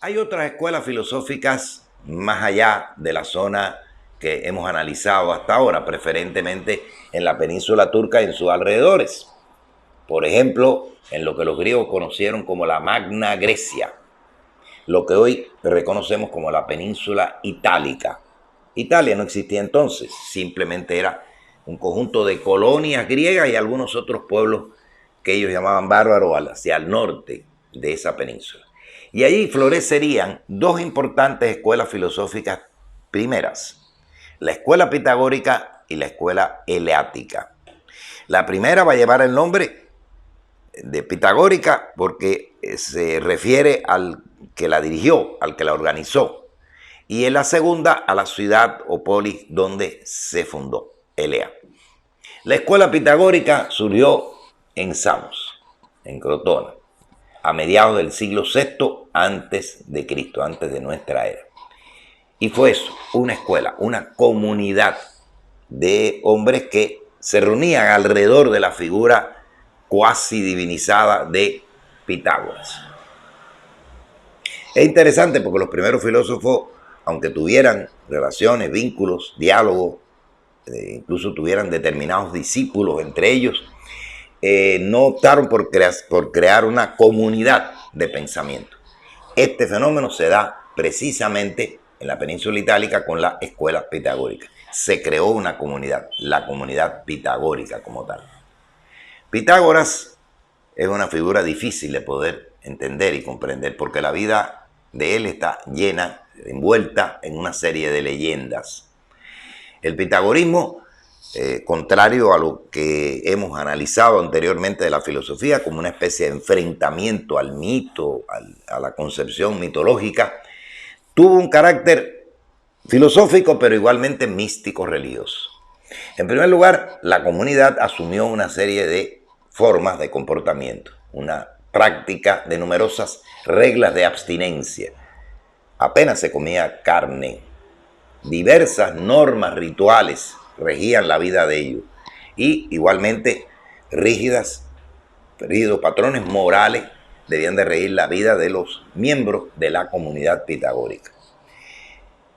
Hay otras escuelas filosóficas más allá de la zona que hemos analizado hasta ahora, preferentemente en la península turca y en sus alrededores. Por ejemplo, en lo que los griegos conocieron como la Magna Grecia, lo que hoy reconocemos como la península itálica. Italia no existía entonces, simplemente era un conjunto de colonias griegas y algunos otros pueblos que ellos llamaban bárbaros hacia el norte de esa península. Y allí florecerían dos importantes escuelas filosóficas primeras, la escuela pitagórica y la escuela eleática. La primera va a llevar el nombre de pitagórica porque se refiere al que la dirigió, al que la organizó. Y en la segunda a la ciudad o polis donde se fundó, Elea. La escuela pitagórica surgió en Samos, en Crotona, a mediados del siglo VI antes de Cristo, antes de nuestra era. Y fue eso, una escuela, una comunidad de hombres que se reunían alrededor de la figura cuasi divinizada de Pitágoras. Es interesante porque los primeros filósofos, aunque tuvieran relaciones, vínculos, diálogos, incluso tuvieran determinados discípulos entre ellos, no optaron por crear una comunidad de pensamiento. Este fenómeno se da precisamente en la península itálica con la escuela pitagórica. Se creó una comunidad, la comunidad pitagórica como tal. Pitágoras es una figura difícil de poder entender y comprender porque la vida de él está llena, envuelta en una serie de leyendas. El pitagorismo, contrario a lo que hemos analizado anteriormente de la filosofía como una especie de enfrentamiento al mito, a la concepción mitológica, tuvo un carácter filosófico pero igualmente místico religioso. En primer lugar, la comunidad asumió una serie de formas de comportamiento, una práctica de numerosas reglas de abstinencia. Apenas se comía carne. Diversas normas rituales regían la vida de ellos y igualmente rígidos patrones morales debían de regir la vida de los miembros de la comunidad pitagórica.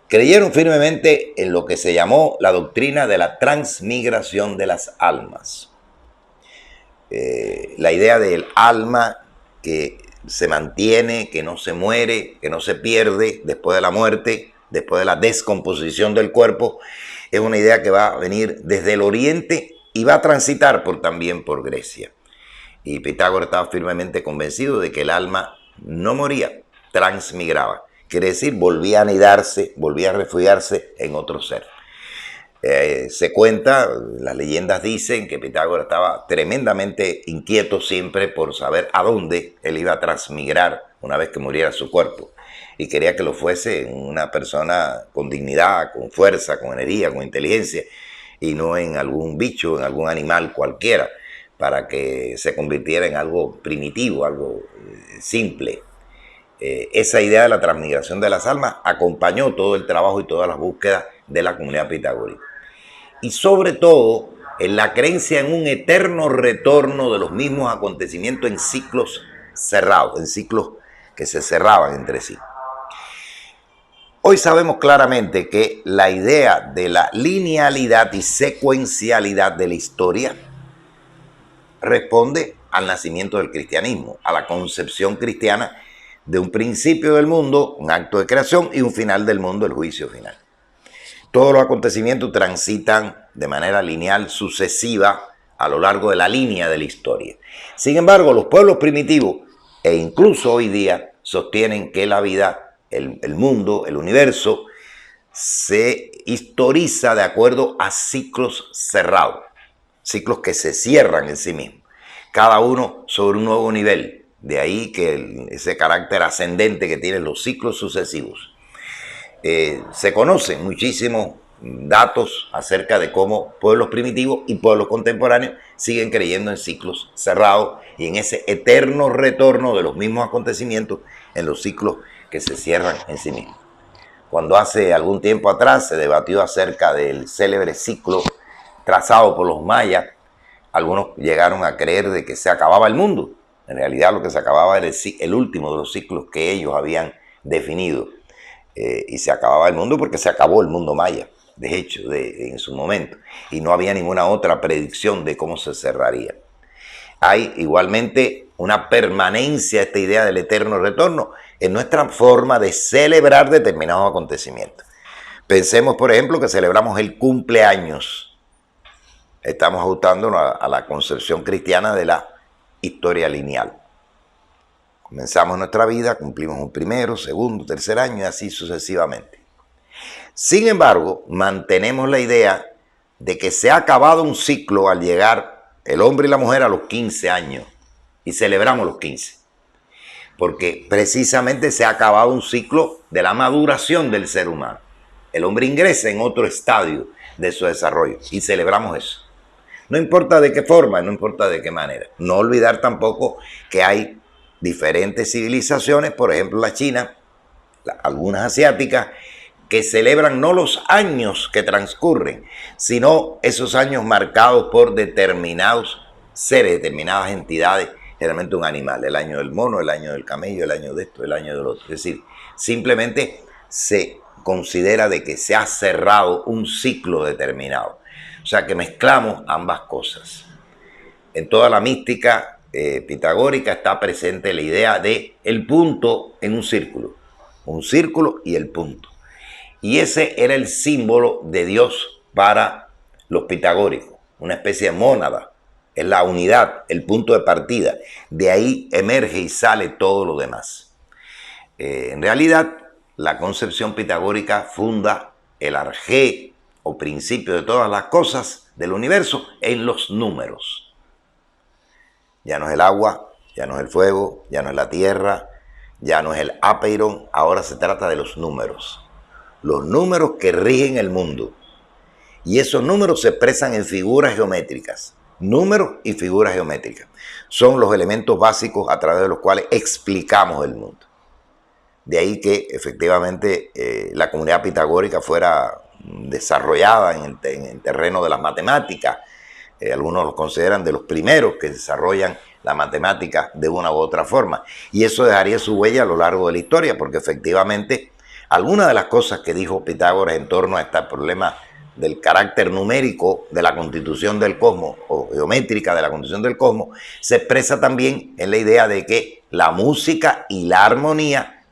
Creyeron firmemente en lo que se llamó la doctrina de la transmigración de las almas. La idea del alma que se mantiene, que no se muere, que no se pierde después de la muerte, después de la descomposición del cuerpo, es una idea que va a venir desde el oriente y va a transitar también por Grecia. Y Pitágoras estaba firmemente convencido de que el alma no moría, transmigraba. Quiere decir, volvía a anidarse, volvía a refugiarse en otro ser. Se cuenta, las leyendas dicen que Pitágoras estaba tremendamente inquieto siempre por saber a dónde él iba a transmigrar una vez que muriera su cuerpo. Y quería que lo fuese una persona con dignidad, con fuerza, con energía, con inteligencia, y no en algún bicho, en algún animal cualquiera, para que se convirtiera en algo primitivo, algo simple. Esa idea de la transmigración de las almas acompañó todo el trabajo y todas las búsquedas de la comunidad pitagórica. Y sobre todo en la creencia en un eterno retorno de los mismos acontecimientos en ciclos cerrados, en ciclos que se cerraban entre sí. Hoy sabemos claramente que la idea de la linealidad y secuencialidad de la historia responde al nacimiento del cristianismo, a la concepción cristiana de un principio del mundo, un acto de creación y un final del mundo, el juicio final. Todos los acontecimientos transitan de manera lineal, sucesiva, a lo largo de la línea de la historia. Sin embargo, los pueblos primitivos, e incluso hoy día, sostienen que la vida, el mundo, el universo, se historiza de acuerdo a ciclos cerrados, ciclos que se cierran en sí mismos, cada uno sobre un nuevo nivel. De ahí que ese carácter ascendente que tienen los ciclos sucesivos. Se conocen muchísimos datos acerca de cómo pueblos primitivos y pueblos contemporáneos siguen creyendo en ciclos cerrados y en ese eterno retorno de los mismos acontecimientos en los ciclos que se cierran en sí mismos. Cuando hace algún tiempo atrás se debatió acerca del célebre ciclo trazado por los mayas, algunos llegaron a creer de que se acababa el mundo. En realidad lo que se acababa era el último de los ciclos que ellos habían definido. Y se acababa el mundo porque se acabó el mundo maya, de hecho, en su momento. Y no había ninguna otra predicción de cómo se cerraría. Hay igualmente una permanencia, esta idea del eterno retorno, en nuestra forma de celebrar determinados acontecimientos. Pensemos, por ejemplo, que celebramos el cumpleaños. Estamos ajustándonos a la concepción cristiana de la historia lineal. Comenzamos nuestra vida, cumplimos un primero, segundo, tercer año y así sucesivamente. Sin embargo, mantenemos la idea de que se ha acabado un ciclo al llegar el hombre y la mujer a los 15 años y celebramos los 15. Porque precisamente se ha acabado un ciclo de la maduración del ser humano. El hombre ingresa en otro estadio de su desarrollo y celebramos eso. No importa de qué forma, no importa de qué manera. No olvidar tampoco que hay diferentes civilizaciones, por ejemplo la China, algunas asiáticas, que celebran no los años que transcurren, sino esos años marcados por determinados seres, determinadas entidades, generalmente un animal, el año del mono, el año del camello, el año de esto, el año del otro. Es decir, simplemente se considera de que se ha cerrado un ciclo determinado. O sea que mezclamos ambas cosas. En toda la mística pitagórica está presente la idea de el punto en un círculo y el punto. Y ese era el símbolo de Dios para los pitagóricos, una especie de mónada, es la unidad, el punto de partida. De ahí emerge y sale todo lo demás. En realidad, la concepción pitagórica funda el arjé o principio de todas las cosas del universo en los números. Ya no es el agua, ya no es el fuego, ya no es la tierra, ya no es el apeiron, ahora se trata de los números. Los números que rigen el mundo. Y esos números se expresan en figuras geométricas. Números y figuras geométricas son los elementos básicos a través de los cuales explicamos el mundo. De ahí que efectivamente la comunidad pitagórica fuera desarrollada en el terreno de las matemáticas. Algunos los consideran de los primeros que desarrollan la matemática de una u otra forma. Y eso dejaría su huella a lo largo de la historia, porque efectivamente algunas de las cosas que dijo Pitágoras en torno a este problema del carácter numérico de la constitución del cosmos o geométrica de la constitución del cosmos se expresa también en la idea de que la música y la armonía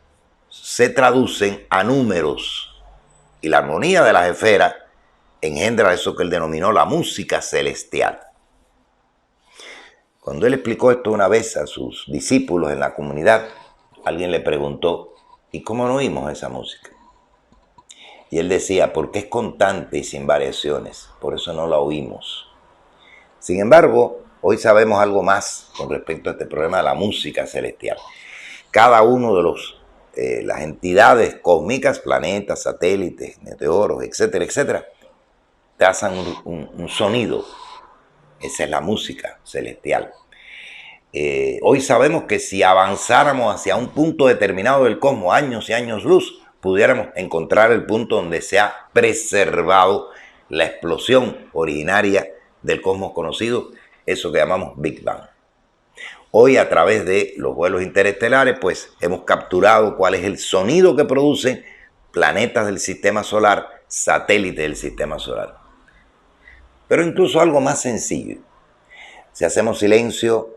se traducen a números y la armonía de las esferas engendra eso que él denominó la música celestial. Cuando él explicó esto una vez a sus discípulos en la comunidad, alguien le preguntó, ¿y cómo no oímos esa música? Y él decía, porque es constante y sin variaciones, por eso no la oímos. Sin embargo, hoy sabemos algo más con respecto a este problema de la música celestial. Cada uno de las entidades cósmicas, planetas, satélites, meteoros, etcétera, etcétera, trazan un sonido. Esa es la música celestial. Hoy sabemos que si avanzáramos hacia un punto determinado del cosmos, años y años luz, pudiéramos encontrar el punto donde se ha preservado la explosión originaria del cosmos conocido, eso que llamamos Big Bang. Hoy, a través de los vuelos interestelares, pues hemos capturado cuál es el sonido que producen planetas del sistema solar, satélites del sistema solar. Pero incluso algo más sencillo. Si hacemos silencio,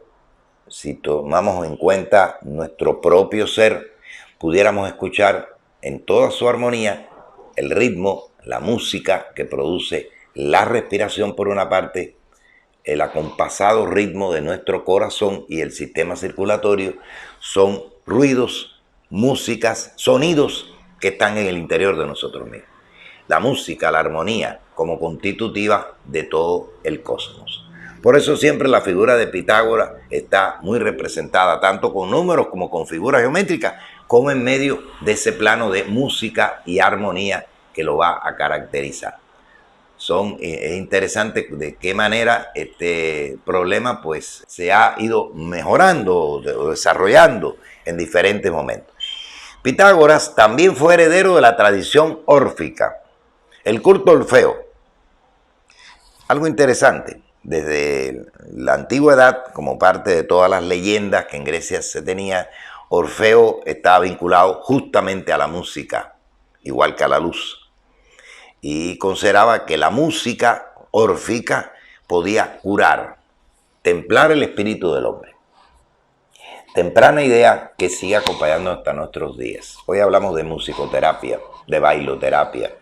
si tomamos en cuenta nuestro propio ser, pudiéramos escuchar en toda su armonía el ritmo, la música que produce la respiración por una parte, el acompasado ritmo de nuestro corazón y el sistema circulatorio son ruidos, músicas, sonidos que están en el interior de nosotros mismos. La música, la armonía, como constitutiva de todo el cosmos. Por eso siempre la figura de Pitágoras está muy representada, tanto con números como con figuras geométricas, como en medio de ese plano de música y armonía que lo va a caracterizar. Es interesante de qué manera este problema pues, se ha ido mejorando o desarrollando en diferentes momentos. Pitágoras también fue heredero de la tradición órfica, el culto a Orfeo. Algo interesante, desde la antigüedad, como parte de todas las leyendas que en Grecia se tenía, Orfeo estaba vinculado justamente a la música, igual que a la luz, y consideraba que la música órfica podía curar, templar el espíritu del hombre. Temprana idea que sigue acompañando hasta nuestros días. Hoy hablamos de musicoterapia, de bailoterapia.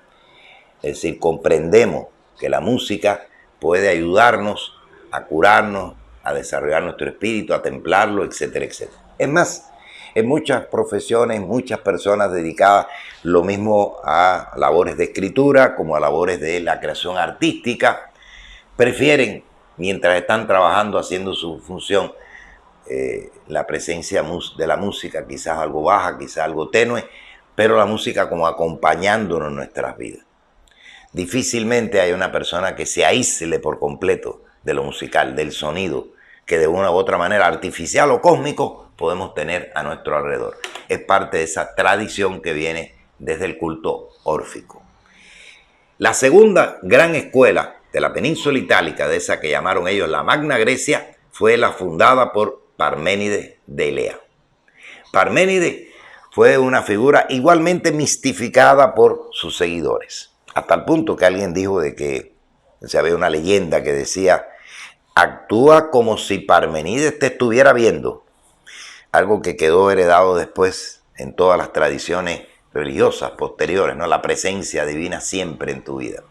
Es decir, comprendemos que la música puede ayudarnos a curarnos, a desarrollar nuestro espíritu, a templarlo, etcétera, etcétera. Es más, en muchas profesiones, muchas personas dedicadas lo mismo a labores de escritura como a labores de la creación artística, prefieren, mientras están trabajando, haciendo su función, la presencia de la música, quizás algo baja, quizás algo tenue, pero la música como acompañándonos en nuestras vidas. Difícilmente hay una persona que se aísle por completo de lo musical, del sonido, que de una u otra manera, artificial o cósmico, podemos tener a nuestro alrededor. Es parte de esa tradición que viene desde el culto órfico. La segunda gran escuela de la península itálica, de esa que llamaron ellos la Magna Grecia, fue la fundada por Parménides de Elea. Parménides fue una figura igualmente mistificada por sus seguidores, hasta el punto que alguien dijo de que se había una leyenda que decía: actúa como si Parménides te estuviera viendo, algo que quedó heredado después en todas las tradiciones religiosas posteriores, ¿no? La presencia divina siempre en tu vida.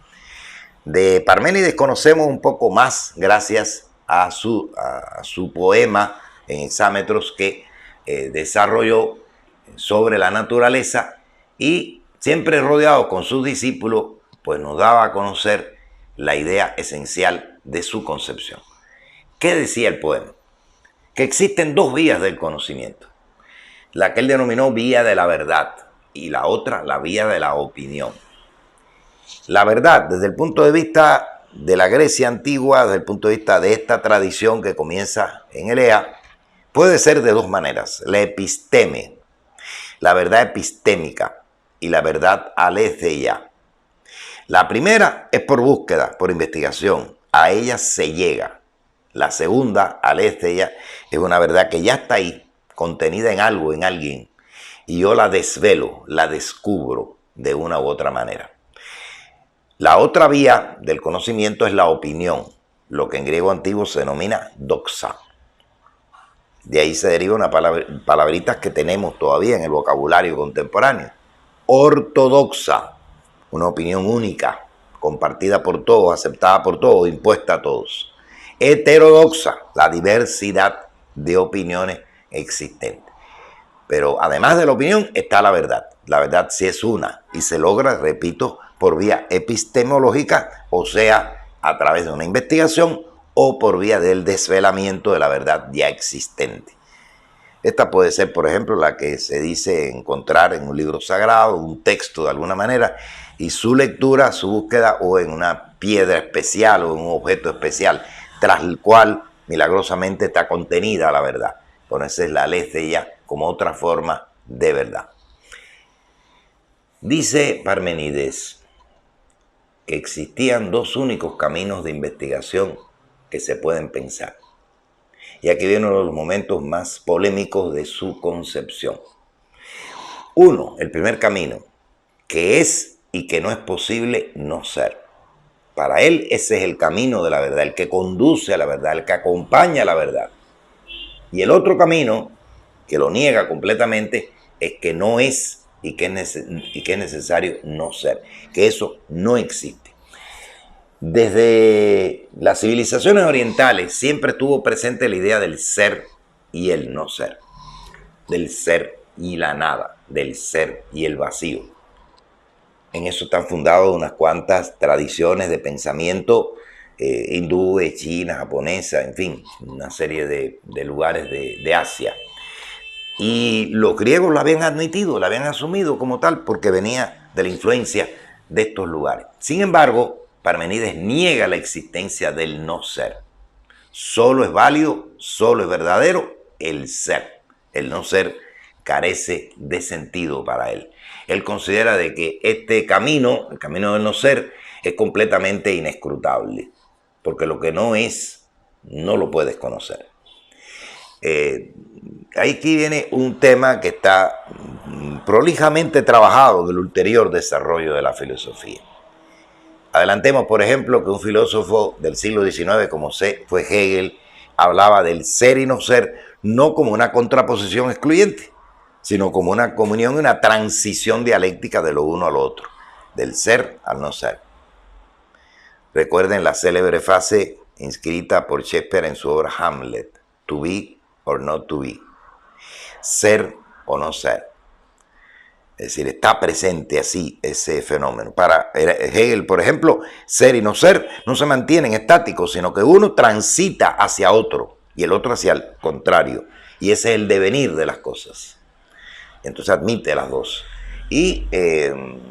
De Parménides conocemos un poco más gracias a su poema en hexámetros que desarrolló sobre la naturaleza, y siempre rodeado con sus discípulos, pues nos daba a conocer la idea esencial de su concepción. ¿Qué decía el poema? Que existen dos vías del conocimiento. La que él denominó vía de la verdad y la otra la vía de la opinión. La verdad, desde el punto de vista de la Grecia antigua, desde el punto de vista de esta tradición que comienza en Elea, puede ser de dos maneras: la episteme, la verdad epistémica, y la verdad aletheia. La primera es por búsqueda, por investigación, a ella se llega. La segunda, aletheia, es una verdad que ya está ahí, contenida en algo, en alguien, y yo la desvelo, la descubro de una u otra manera. La otra vía del conocimiento es la opinión, lo que en griego antiguo se denomina doxa. De ahí se deriva una palabritas que tenemos todavía en el vocabulario contemporáneo. Ortodoxa, una opinión única, compartida por todos, aceptada por todos, impuesta a todos. Heterodoxa, la diversidad de opiniones existentes. Pero además de la opinión está la verdad. La verdad sí es una y se logra, repito, por vía epistemológica, o sea, a través de una investigación, o por vía del desvelamiento de la verdad ya existente. Esta puede ser, por ejemplo, la que se dice encontrar en un libro sagrado, un texto de alguna manera, y su lectura, su búsqueda, o en una piedra especial o en un objeto especial, tras el cual milagrosamente está contenida la verdad. Bueno, esa es la aletheia como otra forma de verdad. Dice Parménides que existían dos únicos caminos de investigación que se pueden pensar. Y aquí viene uno de los momentos más polémicos de su concepción. Uno, el primer camino, que es y que no es posible no ser. Para él ese es el camino de la verdad, el que conduce a la verdad, el que acompaña a la verdad. Y el otro camino, que lo niega completamente, es que no es y que es necesario no ser, que eso no existe. Desde las civilizaciones orientales siempre estuvo presente la idea del ser y el no ser, del ser y la nada, del ser y el vacío. En eso están fundadas unas cuantas tradiciones de pensamiento hindúes, china, japonesa, en fin, una serie de lugares de Asia. Y los griegos lo habían admitido, lo habían asumido como tal, porque venía de la influencia de estos lugares. Sin embargo, Parménides niega la existencia del no ser. Solo es válido, solo es verdadero el ser. El no ser carece de sentido para él. Él considera de que este camino, el camino del no ser, es completamente inescrutable, porque lo que no es, no lo puedes conocer. Eh, Aquí viene un tema que está prolijamente trabajado del ulterior desarrollo de la filosofía. Adelantemos, por ejemplo, que un filósofo del siglo XIX como fue Hegel hablaba del ser y no ser no como una contraposición excluyente, sino como una comunión y una transición dialéctica de lo uno al otro, del ser al no ser. Recuerden la célebre frase inscrita por Shakespeare en su obra Hamlet, to be or not to be, ser o no ser. Es decir, está presente así ese fenómeno. Para Hegel, por ejemplo, ser y no ser no se mantienen estáticos, sino que uno transita hacia otro y el otro hacia el contrario. Y ese es el devenir de las cosas. Entonces admite las dos. Y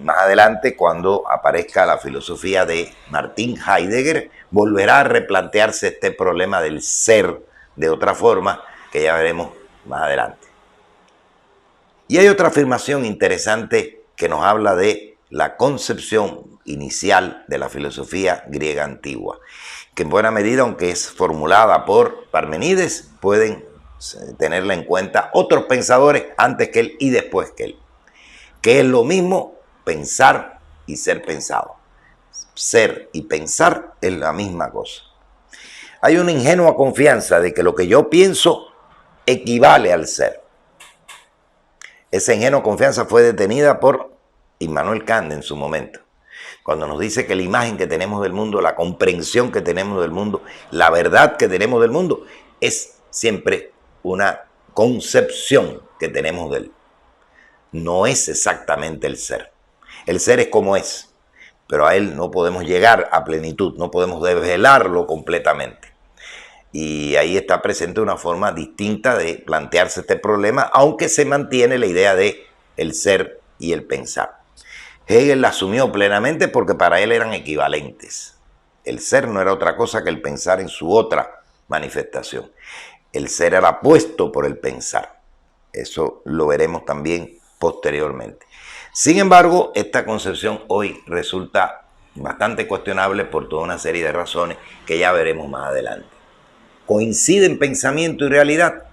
más adelante, cuando aparezca la filosofía de Martin Heidegger, volverá a replantearse este problema del ser de otra forma, que ya veremos más adelante. Y hay otra afirmación interesante que nos habla de la concepción inicial de la filosofía griega antigua, que en buena medida, aunque es formulada por Parmenides, pueden tenerla en cuenta otros pensadores antes que él y después que él, que es lo mismo pensar y ser pensado. Ser y pensar es la misma cosa. Hay una ingenua confianza de que lo que yo pienso equivale al ser. Esa ingenua confianza fue detenida por Immanuel Kant en su momento, cuando nos dice que la imagen que tenemos del mundo, la comprensión que tenemos del mundo, la verdad que tenemos del mundo, es siempre una concepción que tenemos de él. No es exactamente el ser. El ser es como es, pero a él no podemos llegar a plenitud, no podemos desvelarlo completamente. Y ahí está presente una forma distinta de plantearse este problema, aunque se mantiene la idea de el ser y el pensar. Hegel la asumió plenamente porque para él eran equivalentes. El ser no era otra cosa que el pensar en su otra manifestación. El ser era apuesto por el pensar. Eso lo veremos también posteriormente. Sin embargo, esta concepción hoy resulta bastante cuestionable por toda una serie de razones que ya veremos más adelante. ¿Coinciden pensamiento y realidad?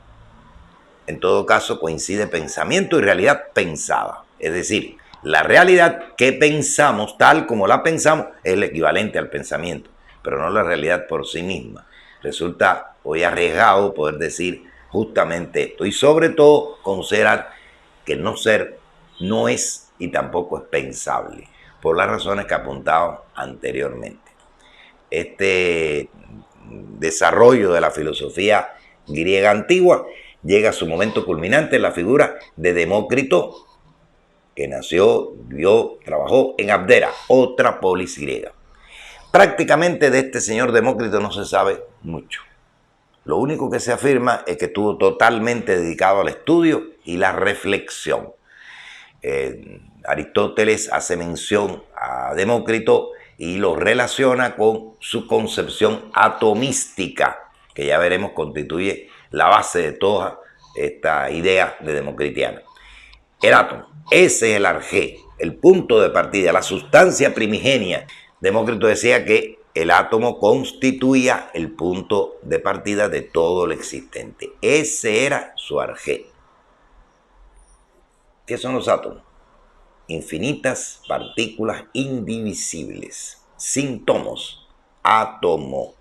En todo caso, coincide pensamiento y realidad pensada. Es decir, la realidad que pensamos, tal como la pensamos, es el equivalente al pensamiento, pero no la realidad por sí misma. Resulta hoy arriesgado poder decir justamente esto. Y sobre todo, considerar que el no ser no es y tampoco es pensable, por las razones que apuntaba anteriormente. Este desarrollo de la filosofía griega antigua llega a su momento culminante en la figura de Demócrito, que nació, vivió, trabajó en Abdera, otra polis griega. Prácticamente de este señor Demócrito no se sabe mucho. Lo único que se afirma es que estuvo totalmente dedicado al estudio y la reflexión. Aristóteles hace mención a Demócrito y lo relaciona con su concepción atomística, que ya veremos constituye la base de toda esta idea de democritiana. El átomo, ese es el arjé, el punto de partida, la sustancia primigenia. Demócrito decía que el átomo constituía el punto de partida de todo lo existente. Ese era su arjé. ¿Qué son los átomos? Infinitas partículas indivisibles, sin tomos, átomo.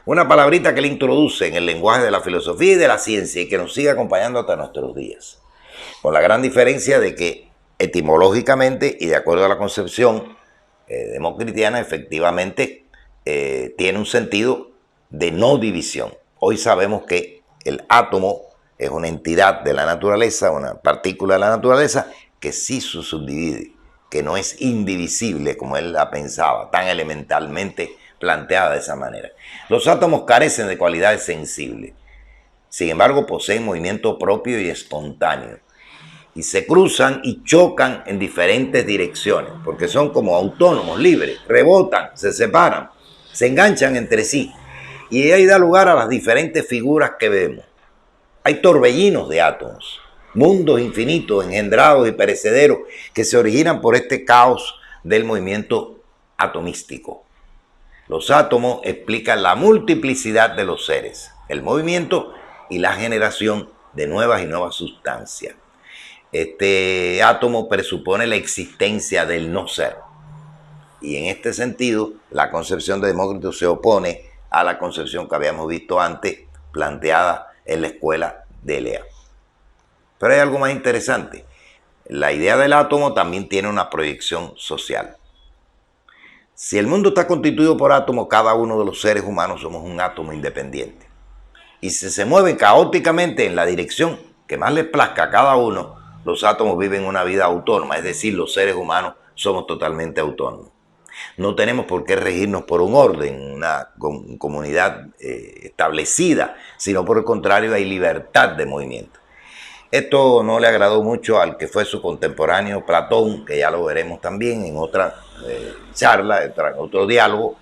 Una palabrita que le introduce en el lenguaje de la filosofía y de la ciencia y que nos sigue acompañando hasta nuestros días. Con la gran diferencia de que etimológicamente y de acuerdo a la concepción democritiana, efectivamente tiene un sentido de no división. Hoy sabemos que el átomo es una entidad de la naturaleza, una partícula de la naturaleza, que sí se subdivide, que no es indivisible como él la pensaba, tan elementalmente planteada de esa manera. Los átomos carecen de cualidades sensibles, sin embargo poseen movimiento propio y espontáneo, y se cruzan y chocan en diferentes direcciones, porque son como autónomos, libres, rebotan, se separan, se enganchan entre sí, y ahí da lugar a las diferentes figuras que vemos. Hay torbellinos de átomos, mundos infinitos, engendrados y perecederos, que se originan por este caos del movimiento atomístico. Los átomos explican la multiplicidad de los seres, el movimiento y la generación de nuevas y nuevas sustancias. Este átomo presupone la existencia del no ser. Y en este sentido, la concepción de Demócrito se opone a la concepción que habíamos visto antes, planteada en la escuela de Elea. Pero hay algo más interesante. La idea del átomo también tiene una proyección social. Si el mundo está constituido por átomos, cada uno de los seres humanos somos un átomo independiente. Y si se mueven caóticamente en la dirección que más les plazca a cada uno, los átomos viven una vida autónoma, es decir, los seres humanos somos totalmente autónomos. No tenemos por qué regirnos por un orden, una comunidad establecida, sino por el contrario hay libertad de movimiento. Esto no le agradó mucho al que fue su contemporáneo Platón, que ya lo veremos también en otra charla, en otro diálogo,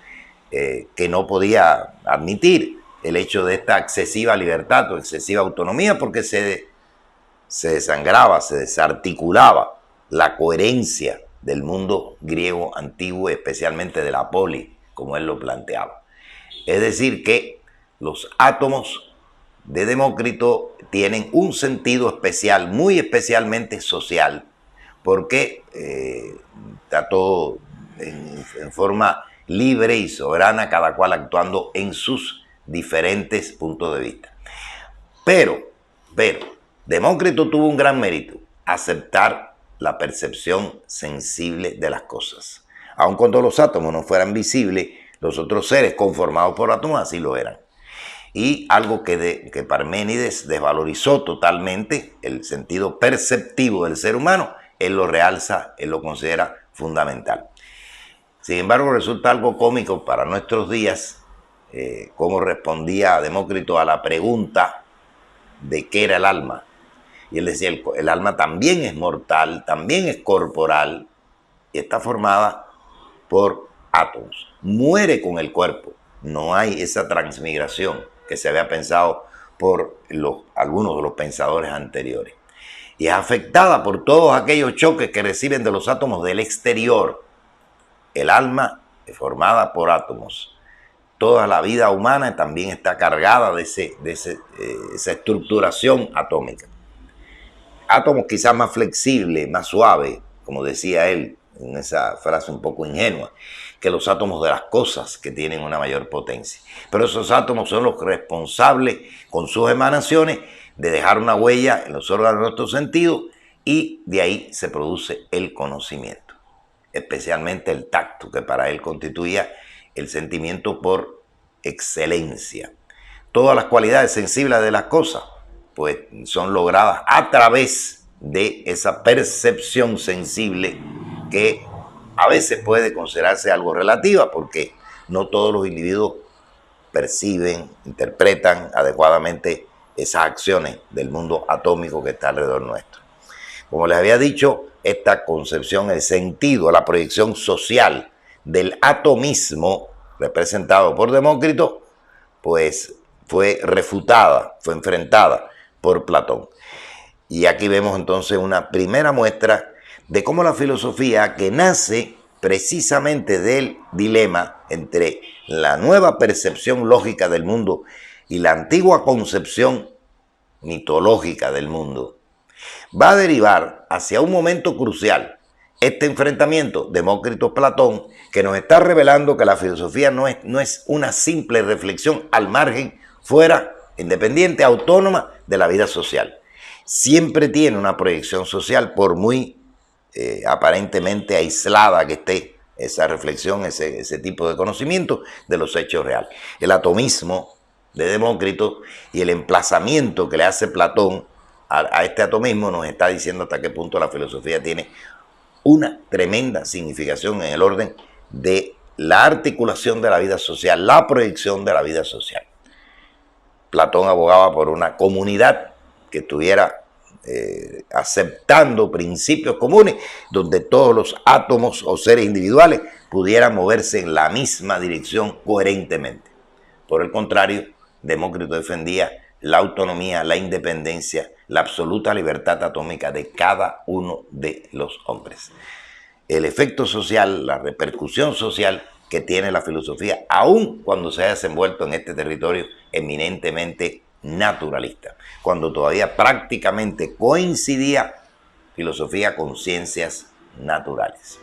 que no podía admitir el hecho de esta excesiva libertad o excesiva autonomía porque se desangraba, se desarticulaba la coherencia del mundo griego antiguo, especialmente de la poli, como él lo planteaba. Es decir, que los átomos de Demócrito tienen un sentido especial, muy especialmente social, porque está todo en forma libre y soberana, cada cual actuando en sus diferentes puntos de vista. Pero, Demócrito tuvo un gran mérito, aceptar la percepción sensible de las cosas. Aun cuando los átomos no fueran visibles, los otros seres conformados por átomos así lo eran. Y algo que Parménides desvalorizó totalmente, el sentido perceptivo del ser humano, él lo realza, él lo considera fundamental. Sin embargo, resulta algo cómico para nuestros días cómo respondía Demócrito a la pregunta de qué era el alma. Y él decía, el alma también es mortal, también es corporal y está formada por átomos. Muere con el cuerpo. No hay esa transmigración que se había pensado por algunos de los pensadores anteriores. Y es afectada por todos aquellos choques que reciben de los átomos del exterior. El alma es formada por átomos. Toda la vida humana también está cargada de esa estructuración atómica. Átomos quizás más flexibles, más suaves, como decía él en esa frase un poco ingenua, que los átomos de las cosas que tienen una mayor potencia. Pero esos átomos son los responsables con sus emanaciones de dejar una huella en los órganos de nuestro sentido y de ahí se produce el conocimiento, especialmente el tacto, que para él constituía el sentimiento por excelencia. Todas las cualidades sensibles de las cosas pues son logradas a través de esa percepción sensible que a veces puede considerarse algo relativa porque no todos los individuos perciben, interpretan adecuadamente esas acciones del mundo atómico que está alrededor nuestro. Como les había dicho, esta concepción, el sentido, la proyección social del atomismo representado por Demócrito, pues fue refutada, fue enfrentada por Platón. Y aquí vemos entonces una primera muestra de cómo la filosofía, que nace precisamente del dilema entre la nueva percepción lógica del mundo y la antigua concepción mitológica del mundo, va a derivar hacia un momento crucial. Este enfrentamiento Demócrito-Platón, que nos está revelando que la filosofía no es una simple reflexión al margen, fuera, independiente, autónoma de la vida social. Siempre tiene una proyección social, por muy aparentemente aislada que esté esa reflexión, ese tipo de conocimiento de los hechos reales. El atomismo de Demócrito y el emplazamiento que le hace Platón a este atomismo nos está diciendo hasta qué punto la filosofía tiene una tremenda significación en el orden de la articulación de la vida social, la proyección de la vida social. Platón abogaba por una comunidad que estuviera aceptando principios comunes, donde todos los átomos o seres individuales pudieran moverse en la misma dirección coherentemente. Por el contrario, Demócrito defendía la autonomía, la independencia, la absoluta libertad atómica de cada uno de los hombres. El efecto social, la repercusión social que tiene la filosofía, aun cuando se ha desenvuelto en este territorio eminentemente naturalista, cuando todavía prácticamente coincidía filosofía con ciencias naturales.